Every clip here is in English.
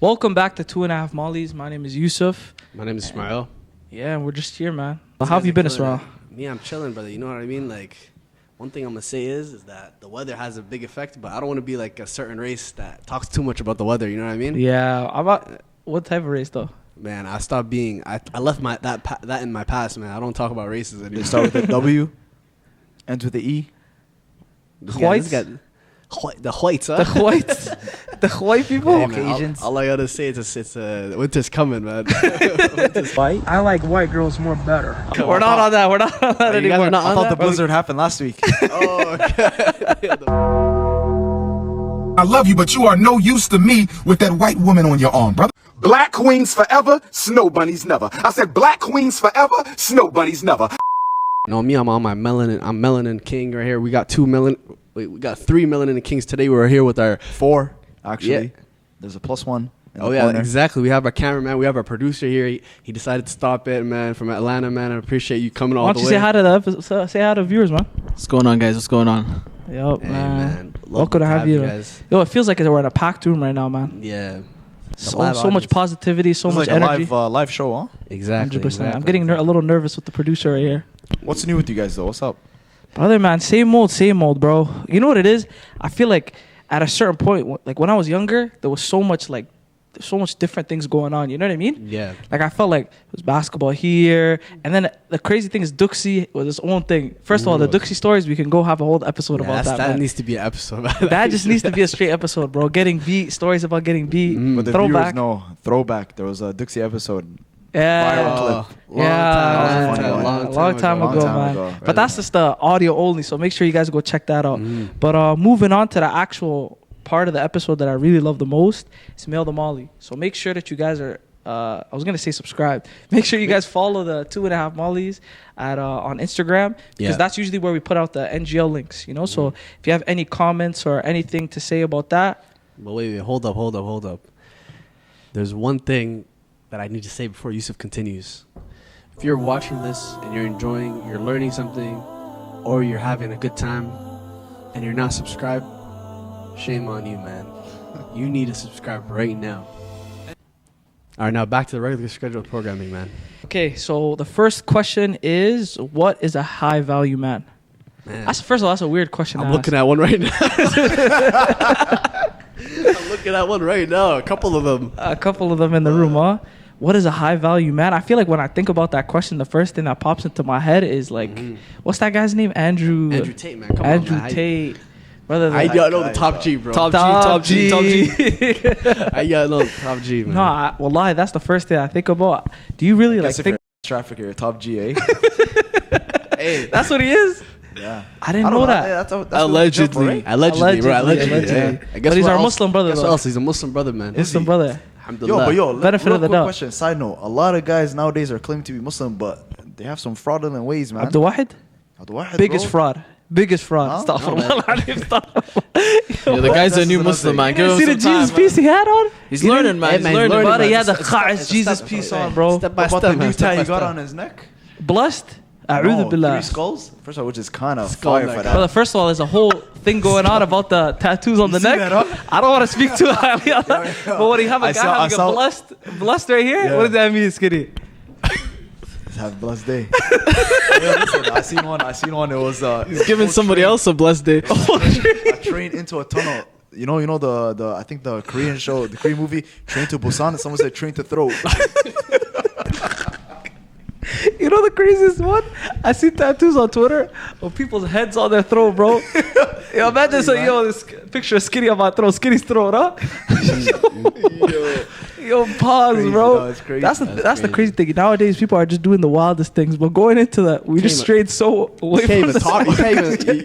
Welcome back to Two and a Half Mollies. My name is Yusuf. My name is Ismail. Yeah, and we're just here, man. How have you been, Ismail? Me, I'm chilling, brother. You know what I mean? Like, one thing I'm gonna say is that the weather has a big effect, but I don't want to be like a certain race that talks too much about the weather. You know what I mean? Yeah. About what type of race though? Man, I stopped being. I left that in my past, man. I don't talk about races anymore. They start with a W, ends with the E. Whites? The whites, huh? The whites, the white people. Hey, man, Caucasians. all I gotta say is it's winter's coming, man. White. I like white girls more better. We're not on that. We're not on that You guys anymore. are not I on thought that? the blizzard happened last week. Oh, okay. I love you, but you are no use to me with that white woman on your arm, brother. Black queens forever, snow bunnies never. I said black queens forever, snow bunnies never. No, me, I'm on my melanin. I'm melanin king right here. We got we got 3 melanin kings today. We're here with our 4, actually. Yeah. There's a +1. in Oh the yeah, corner. exactly. We have our cameraman. We have our producer here. He decided to stop it, man, from Atlanta, man. I appreciate you coming all Why the don't you way. say hi to the episode, say hi to viewers, man? What's going on, guys? What's going on? Yup, Hey, man. man. Welcome to have you. guys. Yo, it feels like we're in a packed room right now, man. Yeah, So live much audience. positivity, so It's much like energy. a live show, huh? exactly. 100%. I'm getting a little nervous with the producer right here. What's new with you guys, though? What's up? Brother, man, same old, bro. You know what it is? I feel like at a certain point, like when I was younger, there was so much different things going on. You know what I mean? Yeah. Like I felt like it was basketball here, and then the crazy thing is Duxie was its own thing. First of all, the Duxie stories, we can go have a whole episode about that. That Man. needs to be an episode. That just needs to be a straight episode, bro. Getting beat, stories about getting beat, But the throwback. viewers know. Throwback. There was a Dixie episode. Yeah. Viral clip. Yeah, long time ago, man. But that's just the audio only, so make sure you guys go check that out. But moving on to the actual part of the episode that I really love the most, it's Mail the Molly. So make sure that you guys are, I was gonna say subscribe. Make sure you guys follow the 2.5 Mollies at on Instagram, because that's usually where we put out the NGL links. You know, so if you have any comments or anything to say about that, But wait, hold up. There's one thing that I need to say before Yusuf continues. If you're watching this and you're enjoying, you're learning something, or you're having a good time, and you're not subscribed, shame on you, man. You need to subscribe right now. All right, now back to the regular scheduled programming, man. okay. So the first question is, what is a high value man? Man, First of all, that's a weird question. I'm looking at one right now. I'm looking at one right now. A couple of them. A couple of them in the room, huh? What is a high value man? I feel like when I think about that question, the first thing that pops into my head is like, what's that guy's name? Andrew Tate, man. Come Andrew on, man. Tate. Brother, I know the top G, bro. Top G. I know the top G, man. No, wallahi, that's the first thing I think about. Do you really like Guess if think you're traffic, you're top GA. Hey, that's what he is? Yeah. I didn't know that. That's what Allegedly. Right? allegedly, bro. Allegedly. Yeah. I guess But he's what our else- Muslim brother, Guess though. what else? He's a Muslim brother, man. Muslim brother. Alhamdulillah. Benefit of the quick doubt. question. Side note. A lot of guys nowadays are claiming to be Muslim, but they have some fraudulent ways, man. Abdul Wahid? Abdul-Wahid, Biggest bro. fraud. Biggest fraud. Huh? Astaghfirullah. Yeah, the guy's a That's new another Muslim, thing. man. You Give didn't him see some the time, Jesus man. piece he had on? He's You learning, didn't- man. Hey, He's man, he's learning. learning, Brother, man. he had the It's a Kha'is Jesus step- piece hey, on, bro. Step by About step, the man. new tie he Step by got step. on his neck? Blessed? No, A'udhu 3 billah. skulls? First of all, which is kind of Skull fire neck. for that. Brother, first of all, there's a whole thing going on about the tattoos on the see neck. that, huh? I don't want to speak too highly on that. But when you have a I guy saw- I having saw- a blessed right here, Yeah. what does that mean, Skinny? Have a blessed day. Yeah, listen, I seen one. It was He's giving somebody else a blessed day. a train into a tunnel. You know the I think the Korean show, the Korean movie, Train to Busan. And someone said Train to Throat. You know the craziest one? I see tattoos on Twitter of people's heads on their throat, bro. Yo, imagine this picture of Skinny on my throat, Skinny's throat, huh? Yo, pause, Crazy, bro. no, it's crazy. That's the That's crazy thing. Nowadays, people are just doing the wildest things. But going into that, we just strayed so away You from can't even the talk.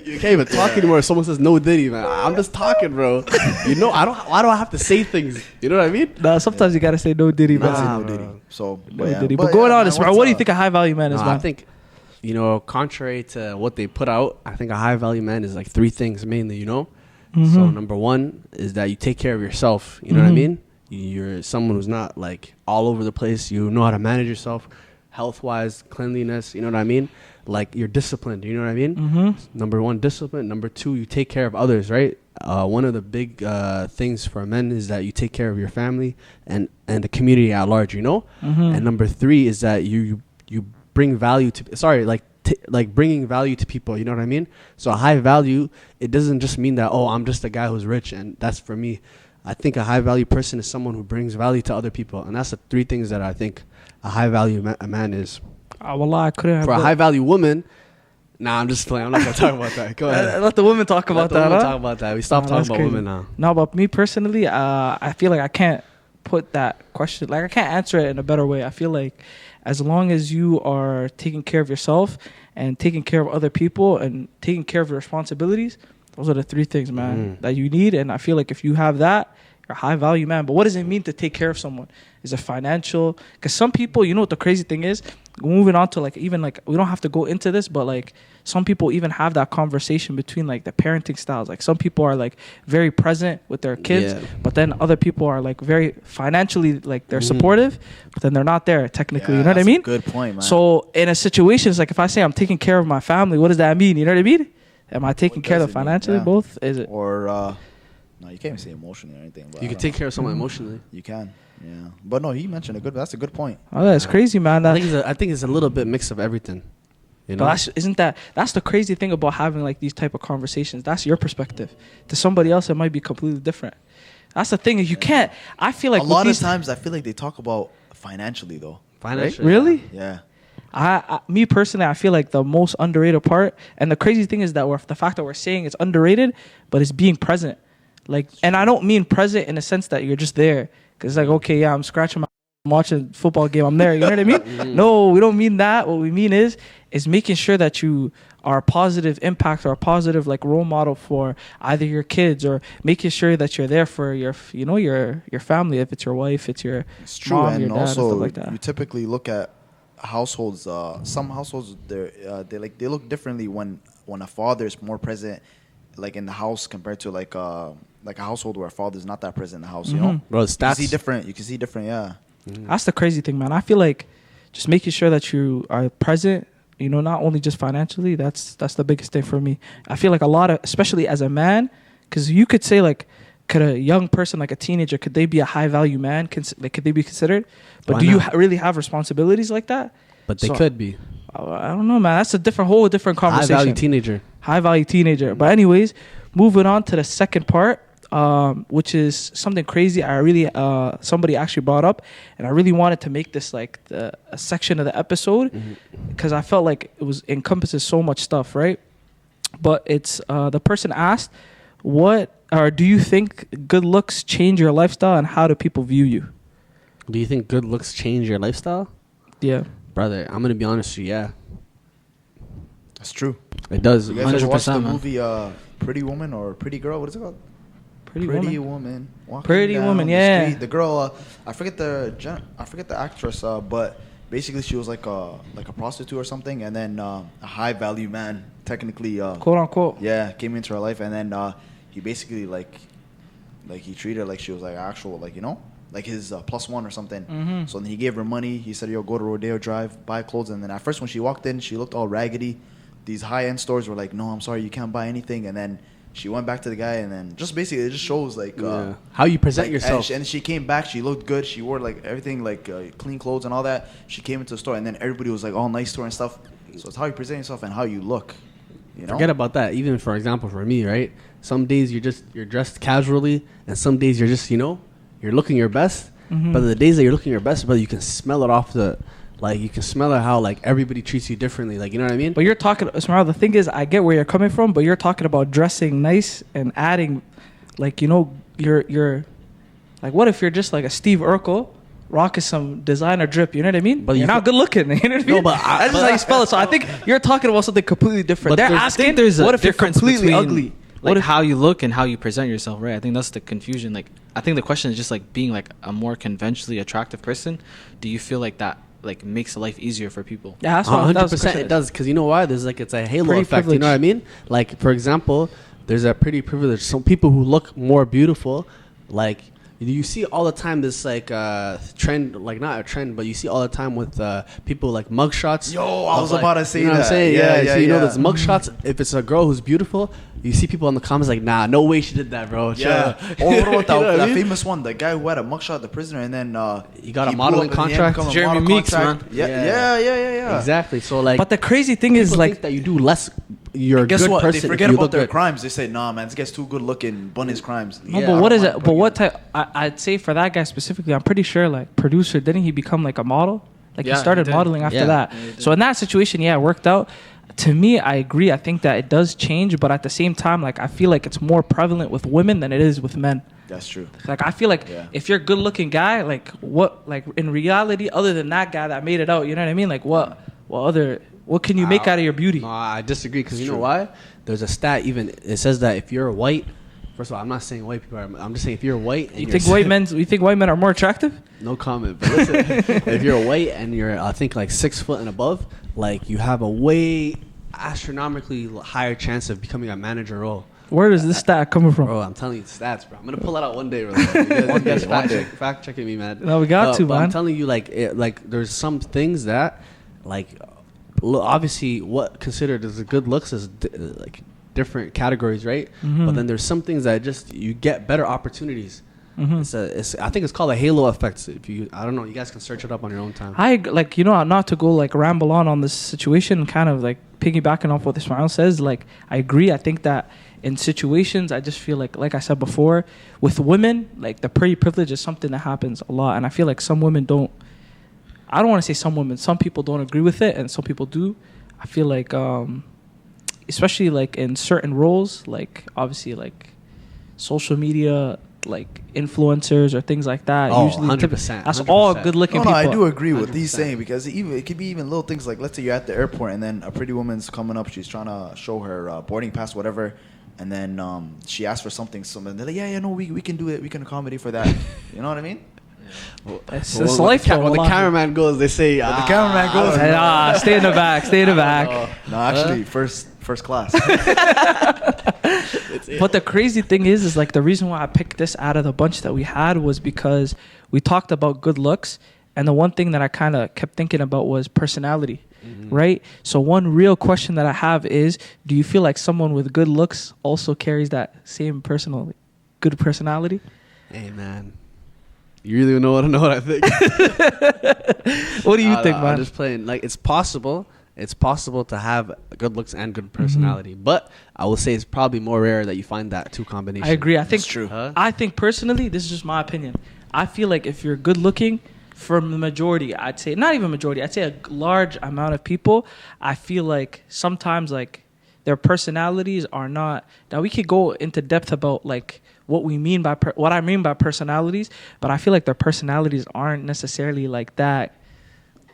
You can't even talk anymore. If someone says no Diddy, man. I'm just talking, bro. You know, why do I have to say things? You know what I mean? Nah, sometimes you gotta say no Diddy, man. Nah, Nah, no bro. Diddy. So, No Diddy. But going on, Ismail, what do you think a high value man is, Nah, man? I think, contrary to what they put out, I think a high value man is like 3 things mainly, you know? So number 1 is that you take care of yourself. You know what I mean? You're someone who's not like all over the place. You know how to manage yourself. health wise, cleanliness. You know what I mean? Like you're disciplined. You know what I mean? Number one, discipline. Number two, you take care of others. Right. One of the big things for men is that you take care of your family and the community at large. You know. And number three is that you bring value to. Like bringing value to people, you know what I mean? So a high value, it doesn't just mean that, oh, I'm just a guy who's rich and that's for me. I think a high value person is someone who brings value to other people, and that's the three things that I think a high value man is. Wallah, I couldn't have. For a high value woman, nah, I'm just playing. I'm not gonna talk about that. Go ahead. Let the women talk about that. Talk about that. We stopped talking about women now. No, but me personally, I feel like I can't put that question. Like I can't answer it in a better way. I feel like as long as you are taking care of yourself and taking care of other people and taking care of your responsibilities, those are the three things, man, that you need. And I feel like if you have that, you're a high value man. But what does it mean to take care of someone? Is it financial? Because some people, you know what the crazy thing is? Moving on to like, even like, we don't have to go into this, but like some people even have that conversation between like the parenting styles. Like some people are like very present with their kids, but then other people are like very financially, like they're supportive, but then they're not there technically. You know what I mean? Good point, man. So in a situation, it's like if I say I'm taking care of my family, what does that mean? You know what I mean? Am I taking care of them financially? Yeah. Both? Is it? Or no, you can't even say emotionally or anything. But You can take care of someone emotionally. You can, yeah. But no, he mentioned a good. That's a good point. Oh, that's crazy, man. I think it's a little bit mix of everything. You know? But that's the crazy thing about having like these type of conversations. That's your perspective. To somebody else, it might be completely different. That's the thing. You can't. I feel like a lot of times I feel like they talk about financially though. Financially. Really? Yeah. Me personally, I feel like the most underrated part, and the crazy thing is that the fact that we're saying it's underrated, but it's being present. Like, and I don't mean present in the sense that you're just there. Cause it's like, okay, yeah, I'm scratching I'm watching a football game, I'm there. You know what I mean? No, we don't mean that. What we mean is making sure that you are a positive impact or a positive like role model for either your kids, or making sure that you're there for your family. If it's your wife, it's your It's true, mom, and your dad, also and stuff like that. you typically look at households. Some households they look differently when a father is more present, like in the house, compared to like a household where a father's not that present in the house. You know, Bro, you can see different. You can see different. Yeah. That's the crazy thing, man. I feel like just making sure that you are present, you know, not only just financially, that's the biggest thing for me. I feel like a lot of, especially as a man, because you could say like, could a young person, like a teenager, could they be a high value man? Could they be considered? But Why do you not? really have responsibilities like that? But they So, could be. I don't know, man. That's a whole different conversation. High value teenager. High value teenager. But anyways, moving on to the second part, which is something crazy. I really somebody actually brought up, and I really wanted to make this like a section of the episode because I felt like it encompasses so much stuff, right? But it's the person asked, do you think good looks change your lifestyle, and how do people view you? Do you think good looks change your lifestyle? Yeah. Brother, I'm gonna be honest with you. Yeah, That's true. it does. You guys ever watched the 100%, man. movie Pretty Woman or Pretty Girl? What is it called? Pretty Woman. Walking Pretty down Woman, the yeah. street. The girl, I forget the actress, but basically she was like a prostitute or something, and then a high value man, technically, Quote unquote. yeah, came into her life, and then he basically like he treated her like she was like actual, like, you know, like his plus one or something. So then he gave her money. He said, "Yo, go to Rodeo Drive, buy clothes." And then at first when she walked in, she looked all raggedy. These high end stores were like, "No, I'm sorry, you can't buy anything." And then she went back to the guy, and then just basically it just shows like how you present like, yourself. and she came back. She looked good. She wore like everything, like clean clothes and all that. She came into the store, and then everybody was like all nice to her and stuff. So it's how you present yourself and how you look. You know? Forget about that. Even for example, for me, right? Some days you're dressed casually, and some days you're just, you know, you're looking your best. But the days that you're looking your best, brother, you can smell it off you can smell it how like everybody treats you differently. Like, you know what I mean? But you're talking, Ismail, the thing is, I get where you're coming from, but you're talking about dressing nice and adding, like, you know, you're like, what if you're just like a Steve Urkel rocking some designer drip? You know what I mean? But you're not good looking. You know what I mean? No, but that's just how you spell it. So I think you're talking about something completely different. They're I asking, think there's a what if you're difference completely between, ugly? like What if how you look and how you present yourself, right? I think that's the confusion. Like, I think the question is just like being like a more conventionally attractive person. Do you feel like that like makes life easier for people? Yeah, that's what 100% it does, because you know why? There's like, it's a halo Pretty effect. You know what I mean? Like, for example, there's a pretty privilege. Some people who look more beautiful, like, You see all the time this like trend, like not a trend, but you see all the time with people like mugshots. Yo, I was about to say you know that. What I'm saying? Yeah, so you know yeah. those mugshots. If it's a girl who's beautiful, you see people in the comments like, nah, no way she did that, bro. Yeah. Chill. Or what about You know that, what I that mean? famous one, the guy who had a mugshot, the prisoner, and then He got a blew modeling up in the end, contract. become a Jeremy model Meeks, contract. man. Yeah. Exactly. So like, But the crazy thing is people like think that you do less. You're a Guess good what? person. They if forget you about look their good. crimes. They say, nah, man, this guy's too good looking. Bun his crimes. no, Yeah, but I what don't is mind it? But putting what it. type? I'd say for that guy specifically, I'm pretty sure like producer didn't he become like a model? Like Yeah, he started he did. modeling after Yeah. that. Yeah, he did. So in that situation, yeah, it worked out. To me, I agree. I think that it does change, but at the same time, like I feel like it's more prevalent with women than it is with men. That's true. Like I feel like Yeah. if you're a good-looking guy, like what, like in reality, other than that guy that made it out, you know what I mean? Like what can you make out of your beauty? No, I disagree because you know True. why? There's a stat. Even it says that if you're white, first of all, I'm not saying white people are. I'm just saying if you're white, and You you're think white men are more attractive? No comment. But listen, if you're white and you're, I think, like 6 foot and above, like you have a way astronomically higher chance of becoming a manager role. Where does this stat coming from? Bro, I'm telling you stats, bro. I'm gonna pull that out one day, bro. You guys fact checking me, man. No, we got to, but man. I'm telling you, like there's some things that, like, obviously, what considered as a good looks is like different categories, right? Mm-hmm. But then there's some things that just you get better opportunities. Mm-hmm. I think it's called a halo effect. I don't know, you guys can search it up on your own time. I like, you know, not to go like ramble on this situation, kind of like piggybacking off what Ismail says. Like I agree. I think that in situations, I just feel like I said before, with women, like the pretty privilege is something that happens a lot, and I feel like some women don't. I don't want to say some women. Some people don't agree with it, and some people do. I feel like, especially like in certain roles, like obviously like social media, like influencers or things like that. Oh, usually, 100%, that's all 100%. good-looking No, people. I do agree with 100%. these saying because it could be even little things like, let's say you're at the airport and then a pretty woman's coming up, she's trying to show her boarding pass, whatever, and then she asks for something, they're like, yeah, no, we can do it, we can accommodate for that. You know what I mean? It's When life. when the wallahi. cameraman goes, they say, When the cameraman goes, Stay in the back. Stay in the back. no, actually, first class. But the crazy thing is like the reason why I picked this out of the bunch that we had was because we talked about good looks, and the one thing that I kind of kept thinking about was personality, right? So one real question that I have is, do you feel like someone with good looks also carries that same good personality? hey, man. You really know what I think? What do you think, I'm man? just playing. Like, it's possible. It's possible to have good looks and good personality, but I will say it's probably more rare that you find that two combination. I agree. I think That's true. Huh? I think personally, this is just my opinion. I feel like if you're good looking, from the majority, I'd say not even majority, I'd say a large amount of people, I feel like sometimes like their personalities are not. Now we could go into depth about like what we mean by what I mean by personalities, but I feel like their personalities aren't necessarily like that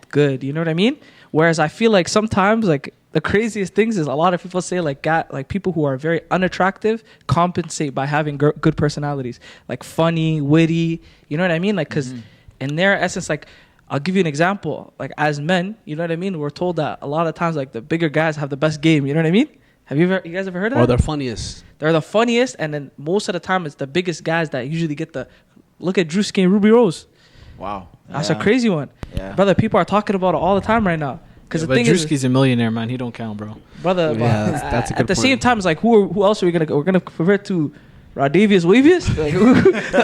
good. You know what I mean? Whereas I feel like sometimes like the craziest things is a lot of people say like people who are very unattractive compensate by having good personalities, like funny, witty. You know what I mean? Like because in their essence, like I'll give you an example. Like as men, you know what I mean? We're told that a lot of times like the bigger guys have the best game. You know what I mean? You guys ever heard of Or that? they're funniest. They're the funniest, and then most of the time it's the biggest guys that usually get the look at Drewski and Ruby Rose. Wow. That's a crazy one. Yeah. Brother, people are talking about it all the time right now. Because But the thing Drewski's is, a millionaire, man. He don't count, bro. brother, Yeah, but that's a good at the point. same time, it's like who else are we gonna go? We're gonna convert to Radavius Wavius, like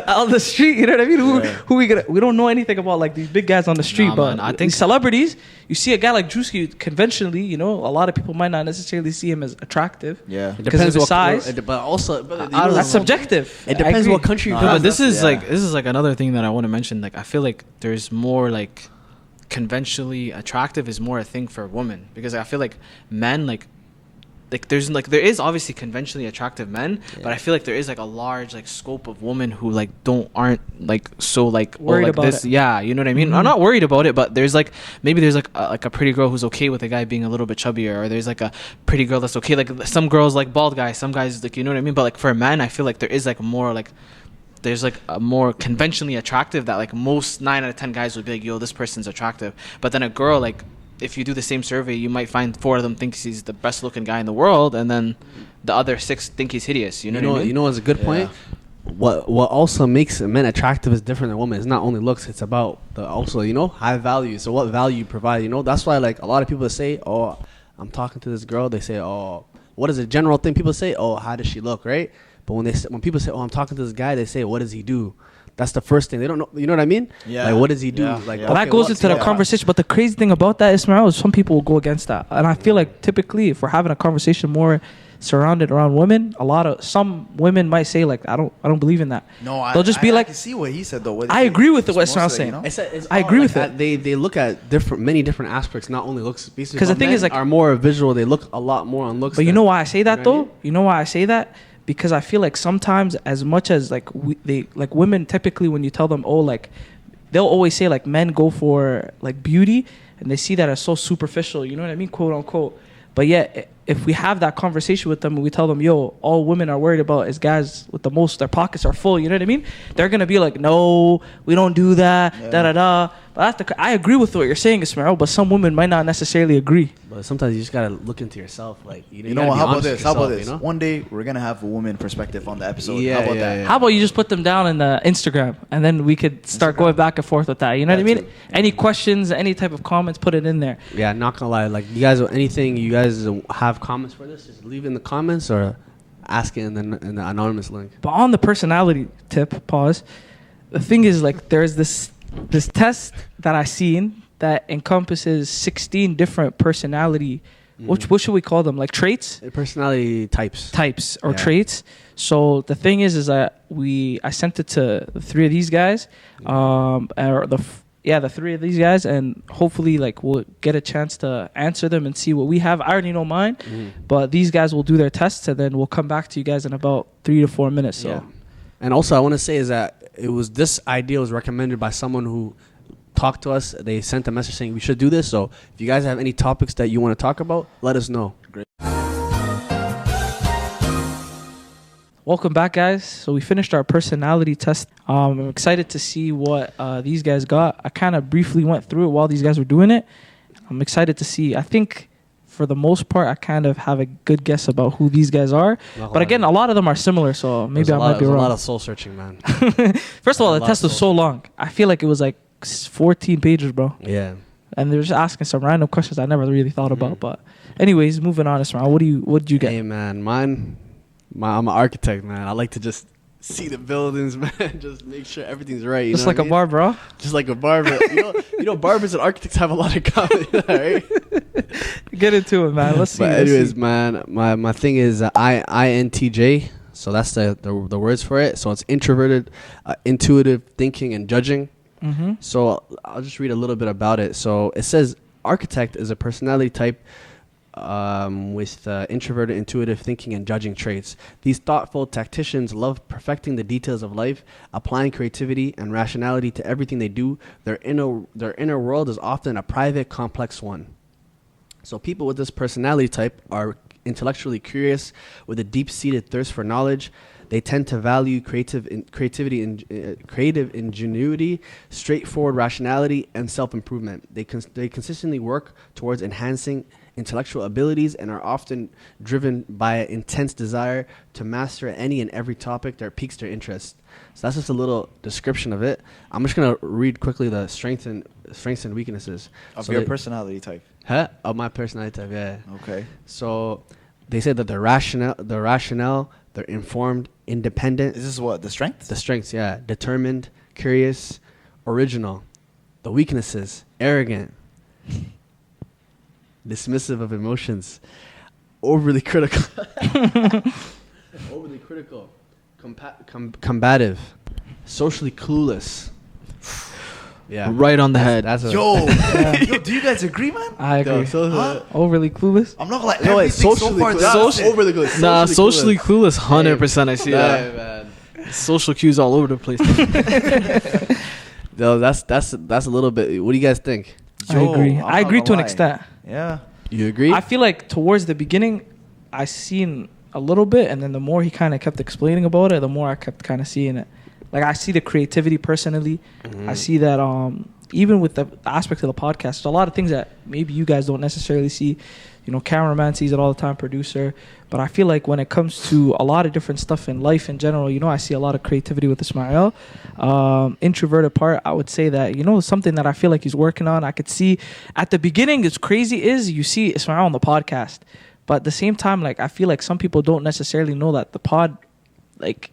on the street. You know what I mean? Who we gonna? We don't know anything about like these big guys on the street, Nah, but man, I think- these celebrities. You see a guy like Drewski conventionally, you know, a lot of people might not necessarily see him as attractive. Yeah. It Because of his what- size. But also, but you I know, That's subjective. It I depends agree. what country No, you're But from. this is yeah. like another thing that I want to mention. Like I feel like there's more like conventionally attractive is more a thing for women, because I feel like men like there's like there is obviously conventionally attractive men, but I feel like there is like a large like scope of women who like aren't like so like Worried like about this. it. Yeah, you know what I mean? Mhm. I'm not worried about it, but there's like maybe there's like a pretty girl who's okay with a guy being a little bit chubbier, or there's like a pretty girl that's okay. Like some girls like bald guys, some guys like, you know what I mean? But like for men, I feel like there is like more like there's like a more conventionally attractive that like most 9 out of 10 guys would be like, yo, this person's attractive. But then a girl, like if you do the same survey, you might find 4 of them think he's the best looking guy in the world, and then the other 6 think he's hideous. You know what I mean? You know, it's a good point. what also makes men attractive is different than women. It's not only looks. It's about the also, you know, high value. So what value you provide, you know. That's why like a lot of people say, oh, I'm talking to this girl. They say, oh, what is a general thing people say? Oh, how does she look, right? But when people say, oh, I'm talking to this guy, they say, what does he do? That's the first thing. They don't know. You know what I mean? Yeah. Like, what does he do? Yeah. Like, Yeah. But that goes into the conversation. But the crazy thing about that, Ismail, is some people will go against that. And I feel like typically, if we're having a conversation more surrounded around women, some women might say like, I don't believe in that. No, they'll just be I like, can see what he said though. I agree with It's what Ismail's mostly, saying. you know? I agree with it. They look at many different aspects, not only looks. Because the thing is, like, are more visual. They look a lot more on looks. But you know why I say that you know what I though? You know why I say that? Because I feel like sometimes, as much as like women typically, when you tell them, oh, like they'll always say like men go for like beauty, and they see that as so superficial. You know what I mean, quote unquote. But yet, if we have that conversation with them and we tell them, yo, all women are worried about is guys with the most, their pockets are full. You know what I mean? They're gonna be like, no, we don't do that. Yeah. Da da da. But I agree with what you're saying, Ismail. But some women might not necessarily agree. But sometimes you just gotta look into yourself. Like you You know what? gotta be How about honest with this? How about yourself, this? you know? One day we're gonna have a woman perspective on the episode. Yeah, How about yeah, that? yeah. How about you just put them down in the Instagram, and then we could start going back and forth with that. You know what I That mean? too. Any questions, any type of comments, put it in there. Yeah, not gonna lie. Like you guys, anything you guys have comments for this, just leave it in the comments or ask it in the anonymous link. But on the personality tip, pause. The thing is, like, there's this test that I seen that encompasses 16 different personality. What should we call them? Like traits, Personality types. or Yeah. traits. So the thing is that I sent it to the three of these guys, the three of these guys, and hopefully like we'll get a chance to answer them and see what we have. I already know mine, but these guys will do their tests, and then we'll come back to you guys in about 3 to 4 minutes. So. Yeah. And also, I want to say is that this idea was recommended by someone who talked to us. They sent a message saying we should do this. So if you guys have any topics that you want to talk about, let us know. Welcome back, guys. So we finished our personality test. I'm excited to see what these guys got. I kind of briefly went through it while these guys were doing it. I'm excited to see. I think for the most part, I kind of have a good guess about who these guys are. But again, a lot of them are similar, so maybe I might be wrong. A lot of soul searching, man. First of all, a the lot test of was so long. I feel like it was like 14 pages, bro. Yeah. And they're just asking some random questions I never really thought about. But anyways, moving on, Ismail. What did you get? Hey, man, I'm an architect, man. I like to just see the buildings, man. Just make sure everything's right. Just like a bar, bro. Just like a barber. you know, barbers and architects have a lot in common, right? Get into it, man. Let's see. But let's anyways, see. man, my thing is INTJ. So that's the words for it. So it's introverted, intuitive thinking and judging. Mm-hmm. So I'll just read a little bit about it. So it says architect is a personality type with introverted, intuitive thinking and judging traits. These thoughtful tacticians love perfecting the details of life, applying creativity and rationality to everything they do. Their inner world is often a private, complex one. So people with this personality type are intellectually curious with a deep-seated thirst for knowledge. They tend to value creative ingenuity, straightforward rationality, and self-improvement. They consistently work towards enhancing intellectual abilities and are often driven by an intense desire to master any and every topic that piques their interest. So that's just a little description of it. I'm just gonna read quickly the strengths and weaknesses Of So your they- personality type. Of my personality type, yeah. Okay. So they say that they're rational, they're informed, independent. Is this what the strengths? The strengths, yeah. Determined, curious, original. The weaknesses, arrogant, dismissive of emotions, overly critical, combative, socially clueless. Yeah. Right on the head. That's a, Yo, yo, do you guys agree, man? I agree. Huh? Overly clueless. I'm not gonna No, lie. wait, Everything so socially far clueless. down. Overly clueless. Nah, socially clueless, 100%. I see that. Yeah, man. Social cues all over the place. No, that's a little bit. What do you guys think? I agree. I'm I not agree gonna to an lie. extent. Yeah. You agree? I feel like towards the beginning, I seen a little bit, and then the more he kind of kept explaining about it, the more I kept kind of seeing it. Like I see the creativity personally. I see that even with the aspect of the podcast, there's a lot of things that maybe you guys don't necessarily see. You know, cameraman sees it all the time, producer. But I feel like when it comes to a lot of different stuff in life in general, you know, I see a lot of creativity with Ismail. Introverted part, I would say that, you know, something that I feel like he's working on. I could see at the beginning, it's crazy is you see Ismail on the podcast. But at the same time, like, I feel like some people don't necessarily know that the pod, like,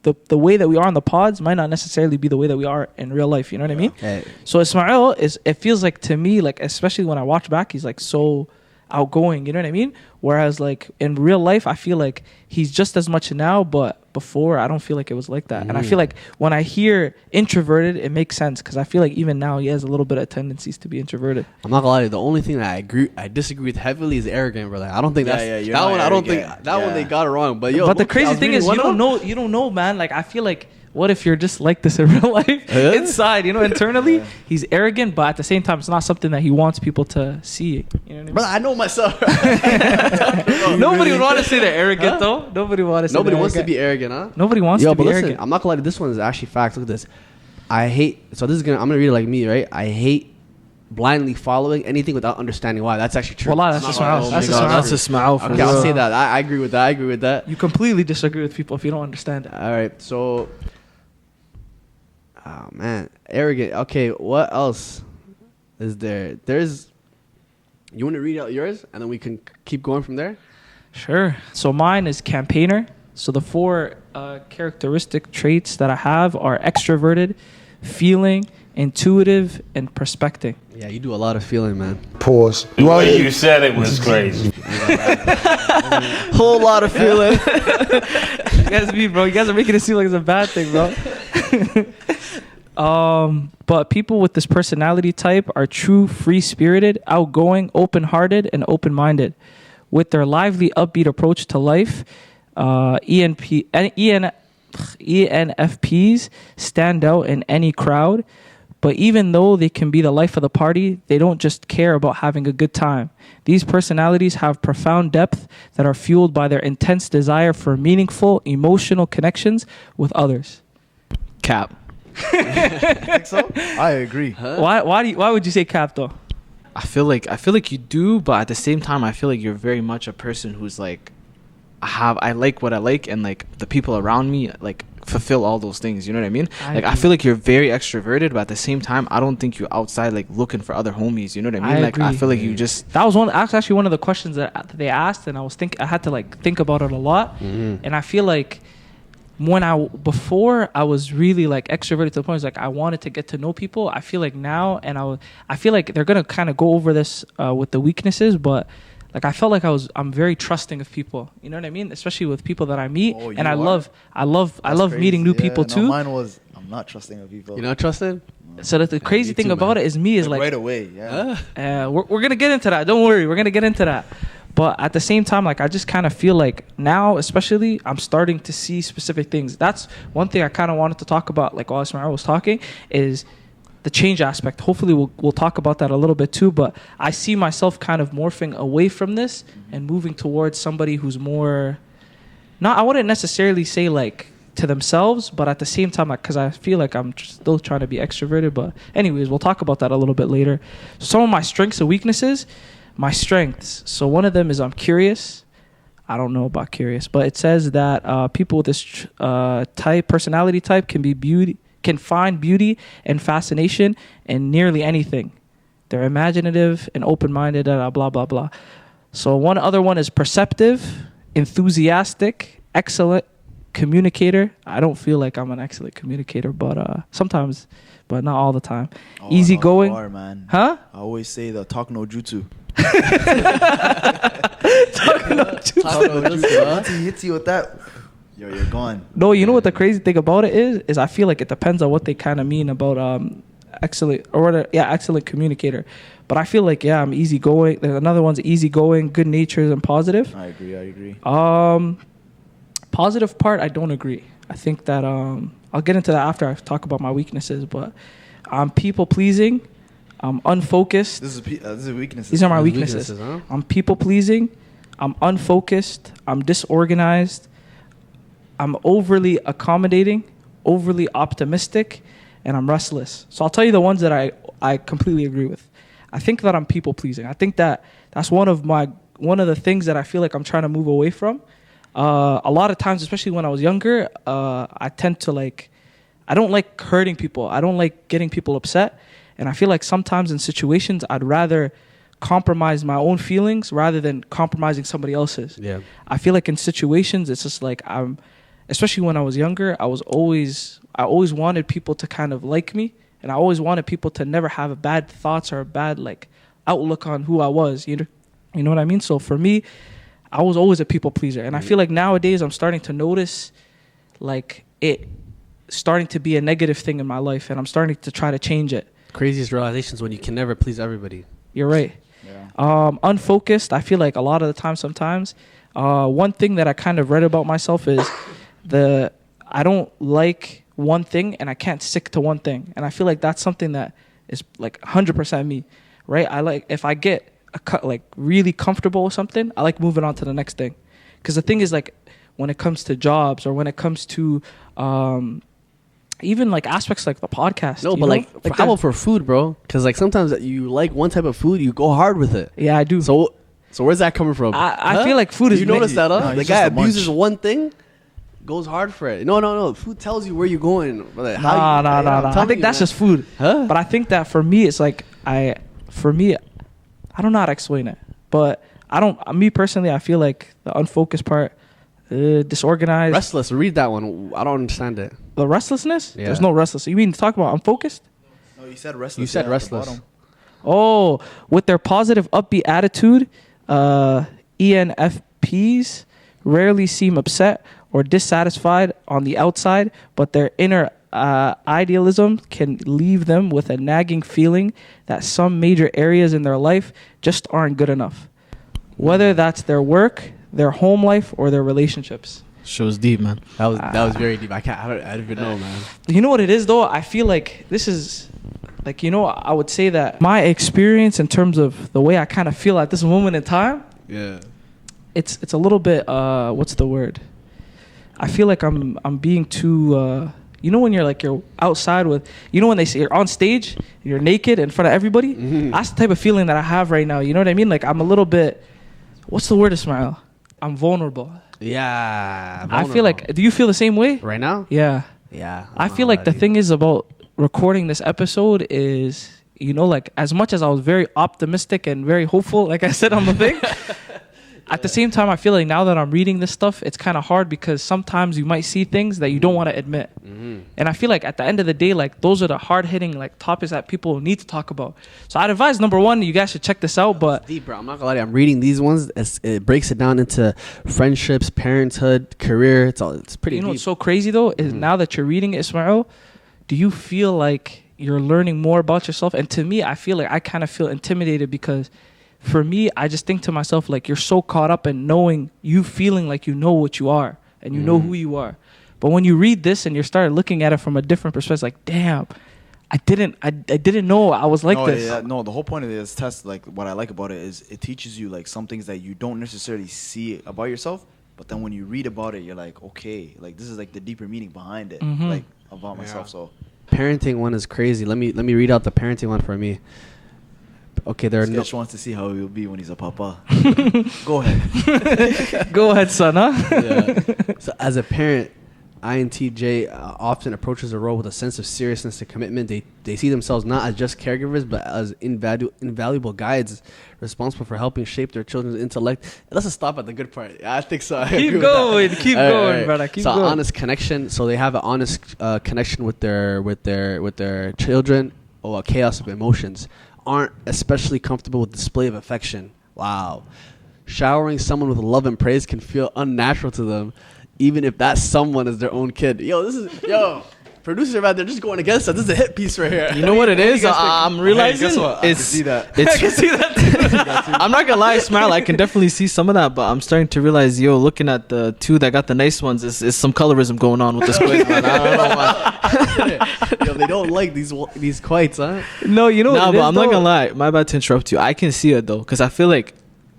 the way that we are on the pods might not necessarily be the way that we are in real life. You know what I mean? Hey. So Ismail it feels like to me, like, especially when I watch back, he's like so outgoing, you know what I mean? Whereas like in real life, I feel like he's just as much now, but before I don't feel like it was like that. And I feel like when I hear introverted, it makes sense because I feel like even now he has a little bit of tendencies to be introverted. I'm not gonna lie, the only thing that I disagree with heavily is arrogant, brother. I don't think Yeah, that's yeah, you're that not one. I don't think arrogant. that one Yeah. they got it wrong. But yo, But the look, I crazy was thing reading is you one don't know, man. Like I feel like what if you're just like this in real life? Yeah. Inside, you know, internally, he's arrogant, but at the same time, it's not something that he wants people to see. You know what I mean? Brother, I know myself. Nobody would want to say they're arrogant, though. Nobody want to say Nobody they're wants to arrogant. be arrogant, huh? Nobody wants Yo, to be but listen, arrogant. I'm not gonna lie. This one is actually facts. Look at this. I hate. So this is gonna. I'm gonna read it like me, right? I hate blindly following anything without understanding why. That's actually true. Wallah, that's I'm just not gonna Ismail. lie. That's Oh my Ismail. God. That's Ismail for Okay, I'll real. say that. I agree with that. I agree with that. You completely disagree with people if you don't understand it. All right. So, oh man, arrogant. Okay, what else is there? There's. You want to read out yours, and then we can keep going from there. Sure. So mine is campaigner. So the 4 characteristic traits that I have are extroverted, feeling, intuitive, and prospecting. Yeah, you do a lot of feeling, man. Pause. The way you said it was crazy. Whole lot of feeling. You guys are making it seem like it's a bad thing, bro. But people with this personality type are true, free-spirited, outgoing, open-hearted, and open-minded. With their lively, upbeat approach to life, ENFPs stand out in any crowd. But even though they can be the life of the party, they don't just care about having a good time. These personalities have profound depth that are fueled by their intense desire for meaningful, emotional connections with others. Cap. Think so? I agree. Why would you say cap though? I feel like you do, but at the same time, I feel like you're very much a person who's like, I like what I like, and like the people around me like fulfill all those things. You know what I mean? I agree. feel like you're very extroverted, but at the same time, I don't think you're outside like looking for other homies. You know what I mean? I agree. feel like you just That was actually one of the questions that they asked, and I had to like think about it a lot. And I feel like before I was really like extroverted to the point like I wanted to get to know people. I feel like now, and I feel like they're gonna kind of go over this with the weaknesses, but like I felt like I'm very trusting of people. You know what I mean? Especially with people that I meet, Oh, you and I are? love That's crazy. meeting new Yeah, people no, too. Mine was I'm not trusting of people. You not trusted? So that the crazy me thing too, about man. it is me is Like, like right away. Yeah. we're gonna get into that. Don't worry, we're gonna get into that. But at the same time, like I just kind of feel like now, especially, I'm starting to see specific things. That's one thing I kind of wanted to talk about. Like while Ismail was talking, is the change aspect. Hopefully, we'll talk about that a little bit too. But I see myself kind of morphing away from this and moving towards somebody who's more. Not, I wouldn't necessarily say like to themselves, but at the same time, like, because I feel like I'm still trying to be extroverted. But anyways, we'll talk about that a little bit later. Some of my strengths and weaknesses. My strengths. So one of them is I'm curious. I don't know about curious, but it says that people with this personality type can find beauty and fascination in nearly anything. They're imaginative and open-minded, blah, blah, blah. So one other one is perceptive, enthusiastic, excellent communicator. I don't feel like I'm an excellent communicator, but sometimes, but not all the time. Oh, Easygoing. no, you are, man. Huh? I always say the talk no jutsu. Once he hits you with that, you're gone. No, you know what the crazy thing about it is I feel like it depends on what they kind of mean about excellent excellent communicator. But I feel like I'm easygoing. There's another one's easygoing, good natured, and positive. I agree. Positive part, I don't agree. I think that I'll get into that after I talk about my weaknesses. But I'm people pleasing. I'm unfocused. This is weaknesses. These are my These weaknesses. weaknesses, huh? I'm people pleasing. I'm unfocused. I'm disorganized. I'm overly accommodating, overly optimistic, and I'm restless. So I'll tell you the ones that I completely agree with. I think that I'm people pleasing. I think that that's one of the things that I feel like I'm trying to move away from. A lot of times, especially when I was younger, I tend to I don't like hurting people. I don't like getting people upset. And I feel like sometimes in situations, I'd rather compromise my own feelings rather than compromising somebody else's. Yeah. I feel like in situations, it's just especially when I was younger, I always wanted people to kind of like me. And I always wanted people to never have bad thoughts or a bad outlook on who I was. You know what I mean? So for me, I was always a people pleaser. And I feel like nowadays I'm starting to notice it starting to be a negative thing in my life. And I'm starting to try to change it. Craziest realizations when you can never please everybody. You're right. Yeah. Unfocused. I feel like a lot of the time sometimes. One thing that I kind of read about myself is I don't like one thing and I can't stick to one thing. And I feel like that's something that is 100% me, right? If I get really comfortable with something, I like moving on to the next thing. Because the thing is when it comes to jobs or when it comes to even aspects like the podcast. No, but how about for food, bro? Because sometimes you like one type of food, you go hard with it. Yeah, I do. So where's that coming from? I feel like food is. You notice that, huh? No, The he's guy just a munch. abuses one thing, goes hard for it. No. Food tells you where you're going. Nah. I think that's just food. Huh? But I think that for me, it's I don't know how to explain it. But me personally, I feel like the unfocused part, disorganized. Restless. Read that one. I don't understand it. The restlessness? Yeah. There's no restless. You mean to talk about unfocused? No, you said restless. You said at the restless. bottom. Oh, with their positive, upbeat attitude, ENFPs rarely seem upset or dissatisfied on the outside, but their inner idealism can leave them with a nagging feeling that some major areas in their life just aren't good enough. Whether that's their work, their home life, or their relationships. Shows deep, man. That was very deep. I don't even know, man. You know what it is, though? I feel like this is, I would say that my experience in terms of the way I kind of feel at this moment in time, Yeah. it's a little bit, what's the word? I feel like I'm being too, when you're outside with, when they say you're on stage, you're naked in front of everybody? Mm-hmm. That's the type of feeling that I have right now. You know what I mean? I'm a little bit, what's the word, Ismail? I'm vulnerable. Yeah. I feel do you feel the same way? right now. Yeah. Yeah. I feel like the thing is about recording this episode is, as much as I was very optimistic and very hopeful, like I said on the thing, at the same time, I feel like now that I'm reading this stuff, it's kind of hard because sometimes you might see things that you don't want to admit. Mm-hmm. And I feel like at the end of the day, those are the hard-hitting topics that people need to talk about. So I'd advise, number one, you guys should check this out. But It's deep, bro. I'm not gonna lie to you. I'm reading these ones. It breaks it down into friendships, parenthood, career. It's pretty you know deep. what's so crazy, though, is now that you're reading it, Ismail, do you feel like you're learning more about yourself? And to me, I feel like I kind of feel intimidated because for me, I just think to myself, you're so caught up in feeling like you know what you are and you know who you are. But when you read this and you start looking at it from a different perspective, damn, I didn't know I was like this. Yeah, no, the whole point of this test, what I like about it is it teaches you some things that you don't necessarily see about yourself, but then when you read about it, you're like, okay, this is the deeper meaning behind it, about myself. So Parenting one is crazy. Let me read out the parenting one for me. Okay, there are no. Sketch wants to see how he will be when he's a papa. Go ahead. Go ahead, son, huh? Yeah. So as a parent, INTJ often approaches the role with a sense of seriousness and commitment. They see themselves not as just caregivers, but as invaluable guides responsible for helping shape their children's intellect. Let's just stop at the good part. Yeah, I think so. I agree Keep with going, that. keep All right, going, all right. brother. Keep So going. honest connection. So they have an honest connection with their children. Or a chaos of emotions. Aren't especially comfortable with display of affection. Wow. Showering someone with love and praise can feel unnatural to them, even if that someone is their own kid. Producer out there just going against us. This is a hit piece right here. You know what it is? I'm realizing guess what? I can it's. see that. It's, I can see that. I'm not gonna lie, Smile. I can definitely see some of that, but I'm starting to realize, looking at the two that got the nice ones, is some colorism going on with the squid. Man. I don't know why. They don't like these quites, huh? No, you know No, what it but is, I'm not though? gonna lie. My bad to interrupt you. I can see it though, because I feel like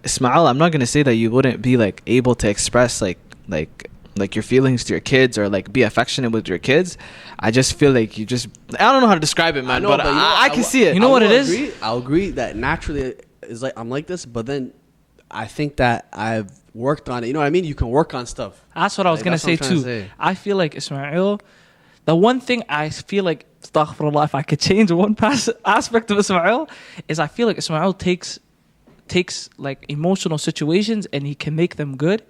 Smile. I'm not gonna say that you wouldn't be able to express like your feelings to your kids or like be affectionate with your kids, I just feel like you just, I don't know how to describe it, man, know, but but you know I what? can see it. You know what it is? I'll agree that naturally is like I'm like this, but then I think that I've worked on it. You know what I mean? You can work on stuff. That's what I was Like, gonna that's what say I'm trying too. to say. I feel like Ismail. The one thing I feel like, astaghfirullah, if I could change one aspect of Ismail, is I feel like Ismail takes like emotional situations and he can make them good.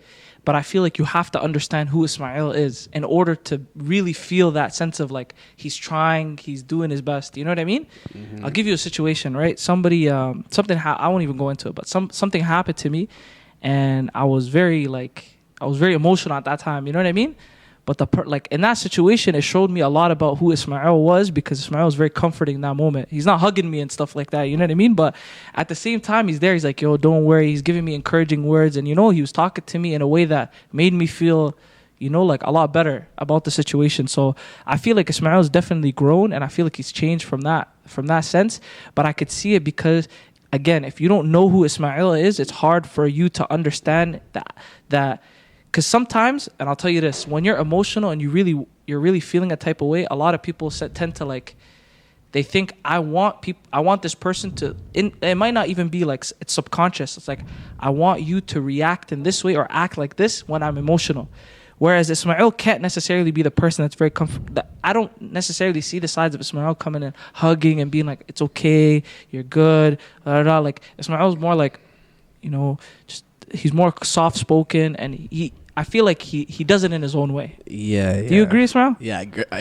But I feel like you have to understand who Ismail is in order to really feel that sense of like he's trying, he's doing his best. You know what I mean? I'll give you a situation, right? Somebody, something I won't even go into it, but something happened to me, and I was very emotional at that time. You know what I mean? But like in that situation, it showed me a lot about who Ismail was, because Ismail was very comforting in that moment. He's not hugging me and stuff like that, you know what I mean? But at the same time, he's there. He's like, yo, don't worry. He's giving me encouraging words. And, you know, he was talking to me in a way that made me feel, you know, like a lot better about the situation. So I feel like Ismail's definitely grown, and I feel like he's changed from that sense. But I could see it because, again, if you don't know who Ismail is, it's hard for you to understand that. Because sometimes, and I'll tell you this, when you're emotional and you're really feeling a type of way, a lot of people tend to like, they think I want this person to. It might not even be like it's subconscious. It's like I want you to react in this way or act like this when I'm emotional. Whereas Ismail can't necessarily be the person that's very comfortable. I don't necessarily see the sides of Ismail coming and hugging and being like, it's okay, you're good. Blah, blah, blah. Like Ismail's more like, you know, just he's more soft spoken, and I feel like he does it in his own way. Yeah. Do you agree, Ismail? Yeah, I agree. I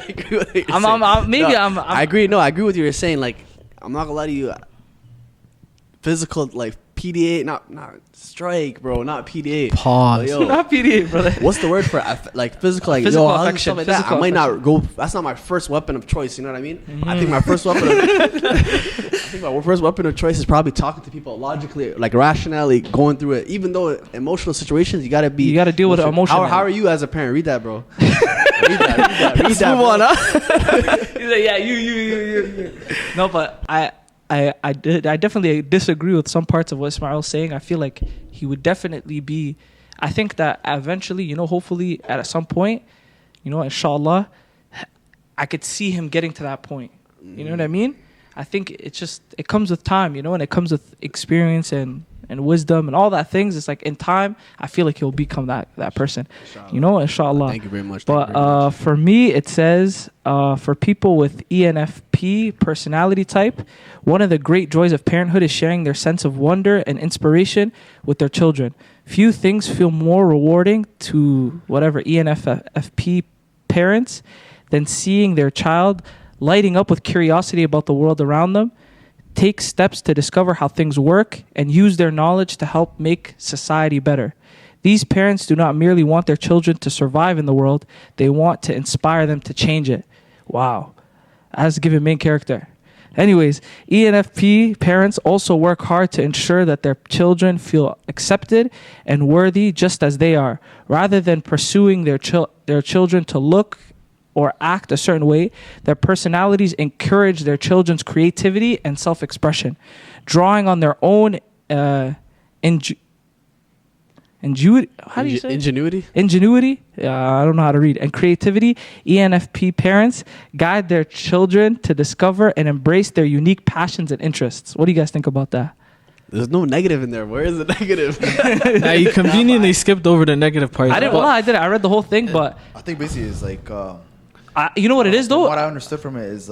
agree with what you're saying. I agree. No, I agree with what you're saying. Like, I'm not gonna lie to you. Physical, like PDA, not strike, bro, not PDA. Pause. Yo, Not PDA, brother. what's the word for like physical, like Physical hugs and affection, stuff like that? physical I might not affection. go. That's not my first weapon of choice. You know what I mean? I think my first weapon. My first weapon of choice is probably talking to people logically, like rationally, going through it. Even though emotional situations, you gotta deal with it emotionally. How are you as a parent? Read that, bro. Read that. Let's move on, huh? He's like, yeah, you. No, but I definitely disagree with some parts of what Ismail's saying. I feel like he would definitely be. I think that eventually, you know, hopefully at some point, you know, inshallah, I could see him getting to that point. You know what I mean? I think it comes with time, you know, and it comes with experience and wisdom and all that things. It's like in time, I feel like he'll become that person, you know, inshallah. Thank you very much. But for me, it says for people with ENFP personality type, one of the great joys of parenthood is sharing their sense of wonder and inspiration with their children. Few things feel more rewarding to whatever ENFP parents than seeing their child lighting up with curiosity about the world around them, take steps to discover how things work, and use their knowledge to help make society better. These parents do not merely want their children to survive in the world, they want to inspire them to change it. Wow. As given main character. Anyways, ENFP parents also work hard to ensure that their children feel accepted and worthy just as they are, rather than pursuing their children to look or act a certain way. Their personalities encourage their children's creativity and self-expression, drawing on their own Ingenuity. Ingenuity. I don't know how to read. And creativity. ENFP parents guide their children to discover and embrace their unique passions and interests. What do you guys think about that? There's no negative in there. Where is the negative? Now you conveniently skipped over the negative part. I didn't. Well, I did. I read the whole thing, but I think basically it's like. you know what it is though. What I understood from it is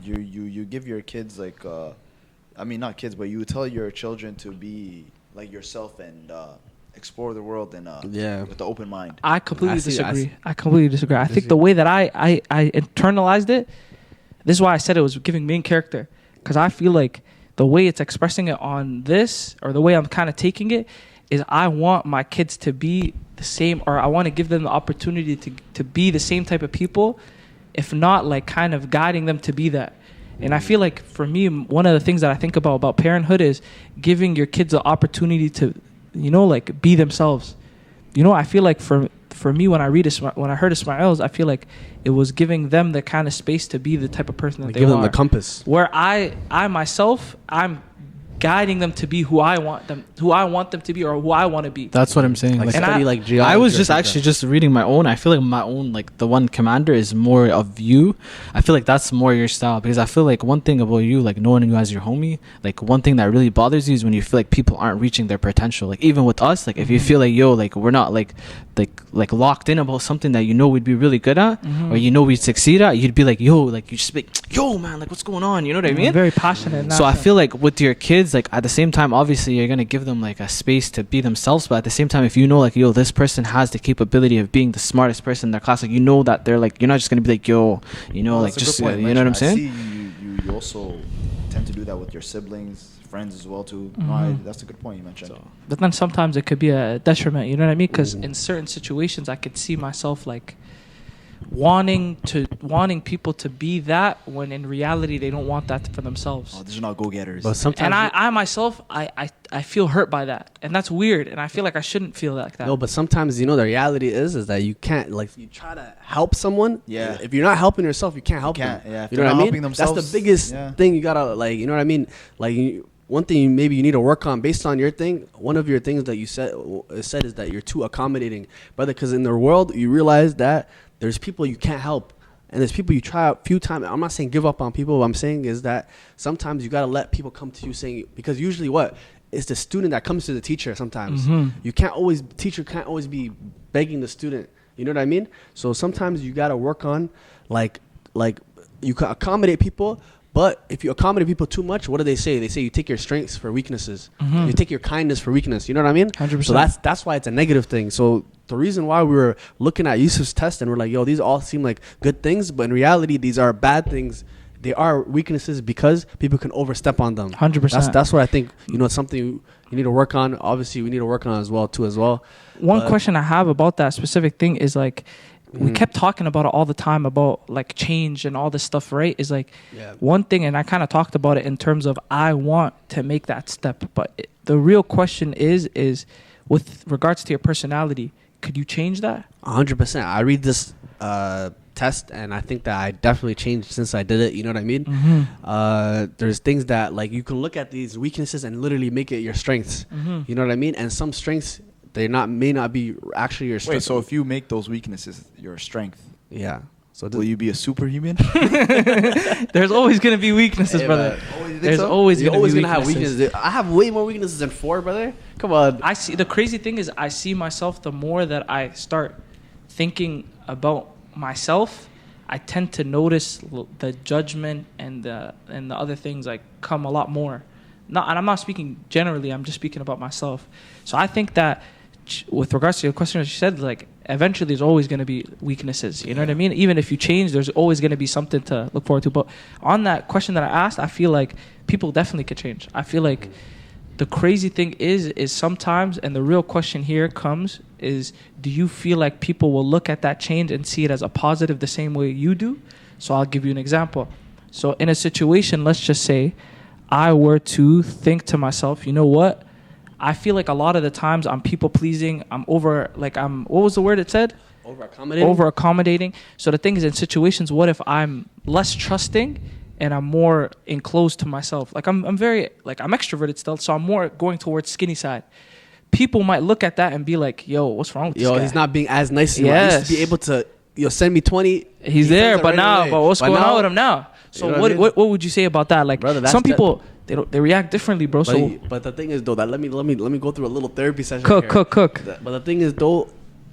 you give your kids like I mean not kids, but you tell your children to be like yourself and explore the world and with the open mind. I completely disagree. I completely disagree. I think the way that I internalized it, this is why I said it was giving main character, because I feel like the way it's expressing it on this, or the way I'm kind of taking it, is I want my kids to be the same, or I want to give them the opportunity to be the same type of people, if not like kind of guiding them to be that. And I feel like for me, one of the things that I think about parenthood is giving your kids the opportunity to, you know, like be themselves. You know, I feel like for me, when I heard Ismail's, I feel like it was giving them the kind of space to be the type of person that they give are. them the compass. Where I myself, I'm guiding them to be who I want them to be, or who I want to be. That's what I'm saying. Like, Like, study I- like geology. I was or just something. actually just reading my own. I feel like my own, like the one commander is more of you. I feel like that's more your style, because I feel like one thing about you, like knowing you as your homie, like one thing that really bothers you is when you feel like people aren't reaching their potential. Like even with us, like if you feel like, yo, like we're not like locked in about something that you know we'd be really good at, or you know we'd succeed at, you'd be like, yo, like you just be like, yo man, like what's going on? You know what I mean? I'm very passionate. in that So I sense. feel like with your kids, like at the same time, obviously you're gonna give them like a space to be themselves, but at the same time, if you know like, yo, this person has the capability of being the smartest person in their class, like you know that they're like, you're not just gonna be like, yo, you know, Well, like that's a just good point you know what I'm mentioned. saying? I see you also tend to do that with your siblings, friends as well too. No, that's a good point you mentioned. But then sometimes it could be a detriment. You know what I mean? Because in certain situations, I could see myself like wanting people to be that, when in reality they don't want that for themselves. Oh, these are not go-getters. But sometimes And I myself, I feel hurt by that, and that's weird. And I feel like I shouldn't feel like that. no, but sometimes the reality is that you can't, like, you try to help someone. Yeah. If you're not helping yourself, you can't help can't, them. yeah. If You know they're what not I mean? helping That's themselves, the biggest yeah. thing you gotta, like, you know what I mean? Like, one thing maybe you need to work on based on your thing. One of your things that you said is that you're too accommodating, brother. Because in the world, you realize that there's people you can't help, and there's people you try a few times. I'm not saying give up on people. What I'm saying is that sometimes you gotta let people come to you saying, because usually what? It's the student that comes to the teacher sometimes. You can't always, teacher can't always be begging the student. You know what I mean? So sometimes you gotta work on like you can accommodate people, but if you accommodate people too much, what do they say? They say you take your strengths for weaknesses. You take your kindness for weakness. You know what I mean? 100%. So that's why it's a negative thing. So the reason why we were looking at Yusuf's test and we're like, yo, these all seem like good things, but in reality, these are bad things. They are weaknesses because people can overstep on them. 100%. That's what I think. It's something you need to work on. Obviously, we need to work on as well. One But- question I have about that specific thing is like, we kept talking about it all the time about like change and all this stuff, right? Is like Yeah. one thing, and I kind of talked about it in terms of I want to make that step, but the real question is with regards to your personality, could you change that? 100%. I read this test and I think that I definitely changed since I did it. You know what I mean? There's things that, like, you can look at these weaknesses and literally make it your strengths. You know what I mean? And some strengths, may not be actually your strength. Wait, so if you make those weaknesses your strength, yeah. So will you be a superhuman? There's always gonna be weaknesses, Hey, brother. man. Oh, you think There's so? always you're gonna always be gonna have weaknesses. I have way more weaknesses than 4, brother. Come on. I see. The crazy thing is, I see myself. The more that I start thinking about myself, I tend to notice the judgment and the other things like come a lot more. Not, and I'm not speaking generally. I'm just speaking about myself. So I think that with regards to your question, as you said, like eventually there's always going to be weaknesses. You know what I mean? Even if you change, there's always going to be something to look forward to. But on that question that I asked, I feel like people definitely could change. I feel like the crazy thing is sometimes, and the real question here comes is, do you feel like people will look at that change and see it as a positive the same way you do? So I'll give you an example. So in a situation, let's just say I were to think to myself, you know what? I feel like a lot of the times I'm people pleasing. What was the word it said? Over accommodating. So the thing is, in situations, what if I'm less trusting and I'm more enclosed to myself? Like I'm very, like, I'm extroverted still, so I'm more going towards skinny side. People might look at that and be like, yo, what's wrong with this guy? He's not being as nice as you. I used to be able to, send me 20. He's He there, sends it but right now, away. but what's going now- on with him now? So You know what, what I mean? what would you say about that? Like, Brother, that's some the- people they react differently, bro. So But the thing is, though, that let me go through a little therapy session. cook. But the thing is, though,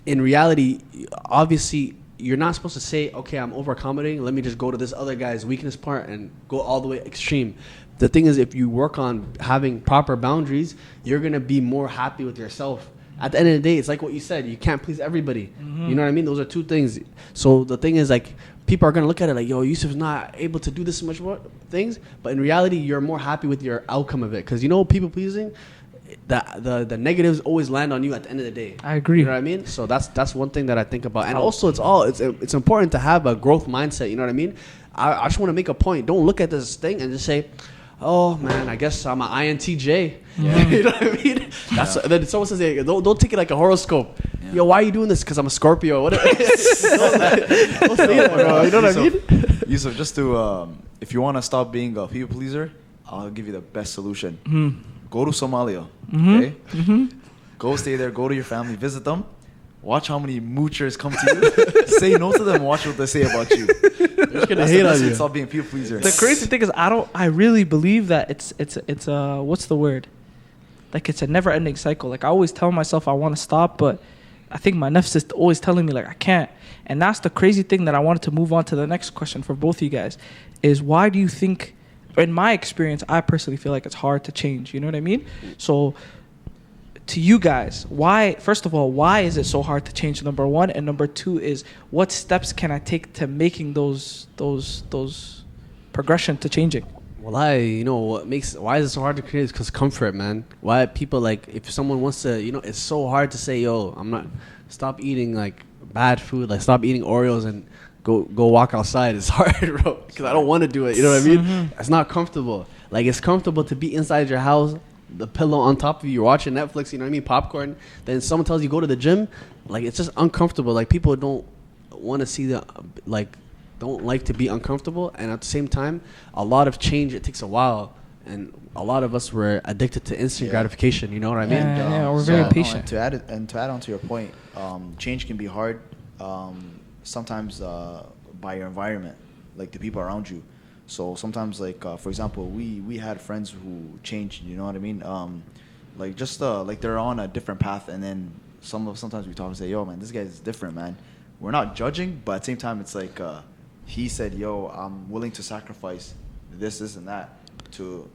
in reality, obviously, you're not supposed to say, okay, I'm over accommodating. Let me just go to this other guy's weakness part and go all the way extreme. The thing is, if you work on having proper boundaries, you're gonna be more happy with yourself. At the end of the day, it's like what you said. You can't please everybody. You know what I mean? Those are two things. So the thing is, like, people are gonna look at it like, yo, Yusuf's not able to do this much more things. But in reality, you're more happy with your outcome of it. Because people pleasing, the negatives always land on you at the end of the day. I agree. You know what I mean? So that's one thing that I think about. And also, it's important to have a growth mindset. You know what I mean? I just want to make a point. Don't look at this thing and just say, oh man, I guess I'm an INTJ. Yeah. You know what I mean? Then someone says, hey, don't take it like a horoscope. Yeah. Yo, why are you doing this? Because I'm a Scorpio. What? Don't say it, bro. You know what I mean? Yusuf, just to if you want to stop being a people pleaser, I'll give you the best solution. Mm-hmm. Go to Somalia. Okay. Go stay there. Go to your family. Visit them. Watch how many moochers come to you. Say no to them. And watch what they say about you. They're gonna That's hate the on best way you. to stop being a people pleaser. The crazy thing is, I really believe that it's what's the word? Like it's a never-ending cycle. Like I always tell myself I want to stop, but I think my nafs is always telling me like I can't. And that's the crazy thing that I wanted to move on to the next question for both of you guys is why do you think, in my experience, I personally feel like it's hard to change. You know what I mean? So to you guys, why, first of all, why is it so hard to change, number one? And number two is what steps can I take to making those progression to changing? Well, why is it so hard to create? Because comfort, man. Why people like, if someone wants to, it's so hard to say, yo, stop eating like bad food, like stop eating Oreos and go walk outside. It's hard, bro, because I don't want to do it. You know what I mean? It's not comfortable. Like it's comfortable to be inside your house, the pillow on top of you, you're watching Netflix, you know what I mean, popcorn. Then someone tells you go to the gym, like it's just uncomfortable. Like people don't want to see don't like to be uncomfortable, and at the same time, a lot of change, it takes a while, and a lot of us were addicted to instant gratification. You know what I mean? Yeah, we're very patient. And to add on to your point, change can be hard. Sometimes by your environment, like the people around you. So sometimes, like for example, we had friends who changed. You know what I mean? Like just like they're on a different path, and then sometimes we talk and say, "Yo, man, this guy's different, man." We're not judging, but at the same time, it's like he said, "Yo, I'm willing to sacrifice this, and that to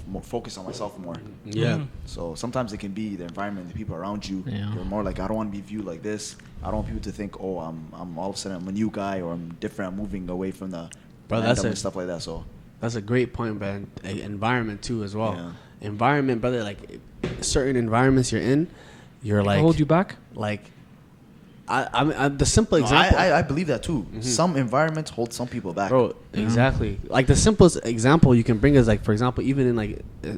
more focus on myself more." Yeah. So sometimes it can be the environment, the people around you. Yeah. You're more like, I don't want to be viewed like this. I don't want people to think, oh, I'm all of a sudden I'm a new guy, or I'm different. I'm moving away from the random and stuff like that. So that's a great point, man. Environment too, as well. Yeah. Environment, brother. Like certain environments you're in, you're like Hold you back? Like I'm the simple example. I believe that too. Some environments hold some people back. Bro, exactly. Like the simplest example you can bring is like, for example, even in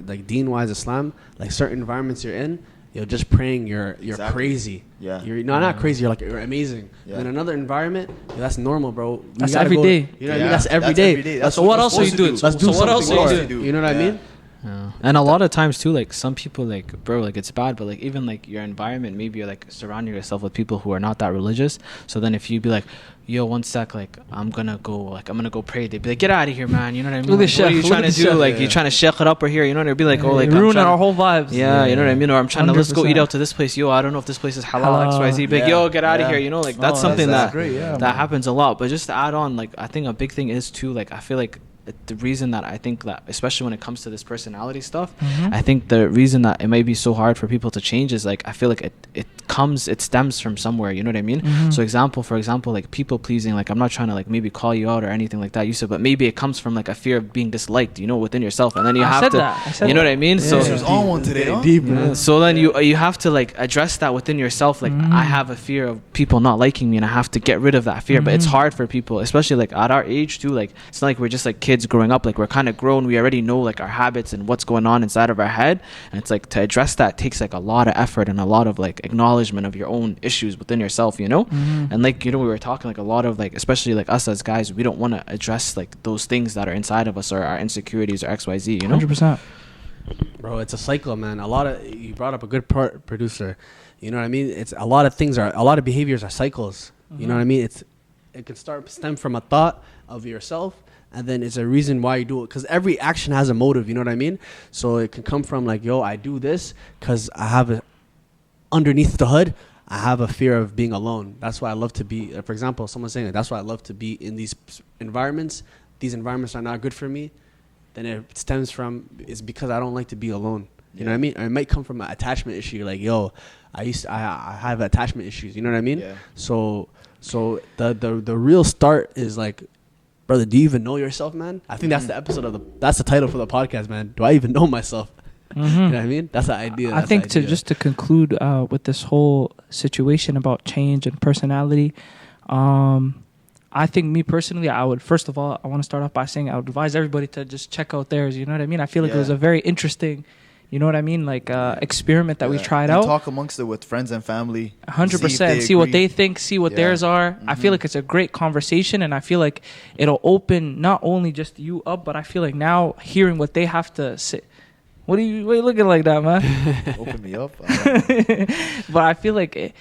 like deen-wise Islam, like certain environments you're in, you're just praying you're Exactly. crazy. Yeah. You're not crazy. You're like, you're amazing. Yeah. In another environment, that's normal, bro. That's every day. You know what I mean? That's every day. So what else are you doing? Let's do So what else something are you more. doing? You know what I mean? Yeah. And a lot of times too, like some people, like bro, like it's bad, but like even like your environment, maybe you're like surrounding yourself with people who are not that religious. So then if you be like, yo, one sec, like I'm gonna go pray, they'd be like, get out of here, man. You know what I mean? Look at Like, Sheikh, what are you look trying at to do? Sheikh. Like you trying to shake it up or here? You know what I mean? Be like, oh, like I'm ruining trying our to- whole vibes. Yeah, you know what I mean? Or I'm trying to, let's go eat 100%. out to this place. Yo, I don't know if this place is halal, Halal. XYZ. Be like, Yeah. yo, get out of Yeah. here. You know, like that's Oh, something that's that great, yeah, that man. happens a lot. But just to add on, like I think a big thing is too, like I feel like the reason that I think that, especially when it comes to this personality stuff, I think the reason that it might be so hard for people to change is like I feel like it stems from somewhere. You know what I mean? So for example, like people pleasing. Like I'm not trying to like maybe call you out or anything like that, Yusuf, but maybe it comes from like a fear of being disliked, within yourself, and then you I have said to, that. I said you know that. what I mean? So This was on one today, huh? Deep, yeah, man. so then you have to like address that within yourself. Like I have a fear of people not liking me, and I have to get rid of that fear. But it's hard for people, especially like at our age too. Like it's not like we're just like kids growing up. Like we're kind of grown. We already know like our habits and what's going on inside of our head. And it's like to address that takes like a lot of effort and a lot of like acknowledgement of your own issues within yourself. And like we were talking like a lot of like, especially like us as guys, we don't want to address like those things that are inside of us or our insecurities or XYZ. 100%. Bro, it's a cycle, man. You brought up a good part, producer. You know what I mean? It's a lot of behaviors are cycles. You know what I mean? It can stem from a thought of yourself, and then it's a reason why you do it. Because every action has a motive. You know what I mean? So it can come from like, yo, I do this because I have underneath the hood, I have a fear of being alone. That's why I love to be. For example, someone saying that's why I love to be in these environments. These environments are not good for me. Then it stems from it's because I don't like to be alone. You know what I mean? Or it might come from an attachment issue. Like, yo, I have attachment issues. You know what I mean? Yeah. So the real start is like, brother, do you even know yourself, man? I think that's the title for the podcast, man. Do I even know myself? You know what I mean? That's the idea. I think to conclude with this whole situation about change and personality, I think me personally, I would first of all, I want to start off by saying I would advise everybody to just check out theirs. You know what I mean? I feel like it was Yeah. a very interesting you know what I mean, like experiment that we Yeah. tried And out. talk amongst it with friends and family. 100%. See what agree. they think, see what Yeah. theirs are. I feel like it's a great conversation, and I feel like it'll open not only just you up, but I feel like now hearing what they have to say. What are you looking like that, man? Open me up. But I feel like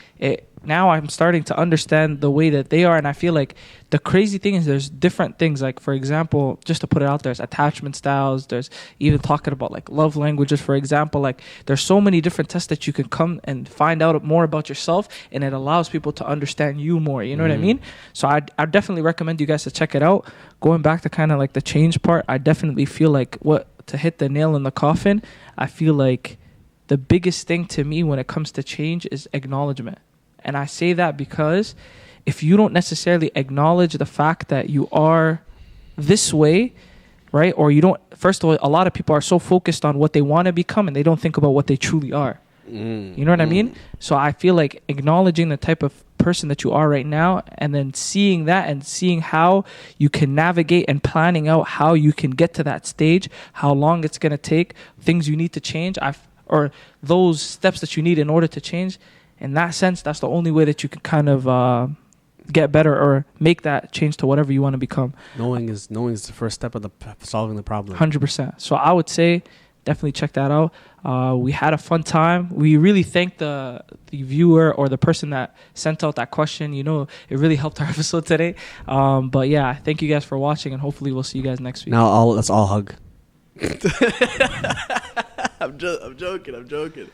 now I'm starting to understand the way that they are, and I feel like the crazy thing is there's different things. Like, for example, just to put it out there, there's attachment styles. There's even talking about like love languages, for example. Like, there's so many different tests that you can come and find out more about yourself, and it allows people to understand you more. You know what I mean? So I definitely recommend you guys to check it out. Going back to kind of like the change part, I definitely feel like to hit the nail in the coffin, I feel like the biggest thing to me when it comes to change is acknowledgement. And I say that because if you don't necessarily acknowledge the fact that you are this way, right? Or you don't, first of all, a lot of people are so focused on what they want to become and they don't think about what they truly are. You know what I mean? So I feel like acknowledging the type of person that you are right now, and then seeing that and seeing how you can navigate and planning out how you can get to that stage, how long it's going to take, things you need to change, or those steps that you need in order to change. In that sense, that's the only way that you can kind of get better or make that change to whatever you want to become. Knowing is the first step of solving the problem. 100%. So I would say definitely check that out. We had a fun time. We really thank the viewer or the person that sent out that question. You know, it really helped our episode today. But yeah, thank you guys for watching, and hopefully we'll see you guys next week. Now let's all hug. I'm joking.